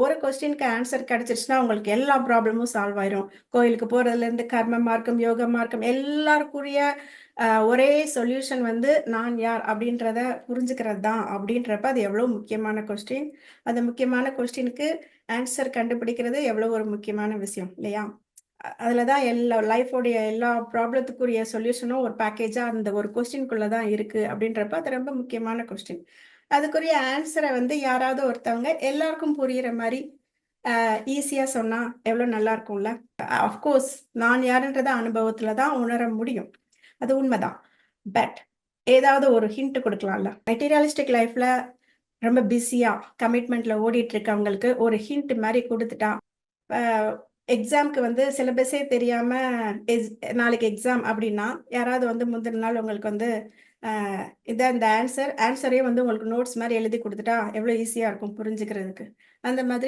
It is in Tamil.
ஒரு கொஸ்டினுக்கு ஆன்சர் கிடைச்சிருச்சுன்னா உங்களுக்கு எல்லா ப்ராப்ளமும் சால்வ் ஆயிரும். கோயிலுக்கு போறதுலேருந்து கர்ம மார்க்கம், யோக மார்க்கம் எல்லாருக்குரிய ஒரே சொல்யூஷன் வந்து நான் யார் அப்படின்றத புரிஞ்சுக்கிறது தான் அப்படின்றப்ப அது எவ்வளோ முக்கியமான கொஸ்டின். அந்த முக்கியமான கொஸ்டினுக்கு ஆன்சர் கண்டுபிடிக்கிறது எவ்வளோ ஒரு முக்கியமான விஷயம் இல்லையா? அதில் தான் எல்லா லைஃபோடைய எல்லா ப்ராப்ளத்துக்குரிய சொல்யூஷனும் ஒரு பேக்கேஜாக அந்த ஒரு கொஸ்டின்குள்ளே தான் இருக்குது அப்படின்றப்ப அது ரொம்ப முக்கியமான கொஸ்டின். அதுக்குரிய ஆன்சரை வந்து யாராவது ஒருத்தவங்க எல்லாருக்கும் புரிகிற மாதிரி ஈஸியாக சொன்னால் எவ்வளோ நல்லா இருக்கும்ல. அஃப்கோர்ஸ் நான் யாருன்றத அனுபவத்தில் தான் உணர முடியும், அது உண்மைதான். பட் ஏதாவது ஒரு ஹிண்ட் கொடுக்கலாம்ல. மெட்டீரியலிஸ்டிக் லைஃப்பில் ரொம்ப பிஸியாக கமிட்மெண்ட்டில் ஓடிட்டு இருக்கவங்களுக்கு ஒரு ஹிண்ட் மாதிரி கொடுத்துட்டா, எக்ஸாம்க்கு வந்து சிலபஸே தெரியாமல் நாளைக்கு எக்ஸாம் அப்படின்னா யாராவது வந்து முந்தின நாள் உங்களுக்கு வந்து இதான் இந்த ஆன்சரே வந்து உங்களுக்கு நோட்ஸ் மாதிரி எழுதி கொடுத்துட்டா எவ்வளோ ஈஸியாக இருக்கும் புரிஞ்சுக்கிறதுக்கு. அந்த மாதிரி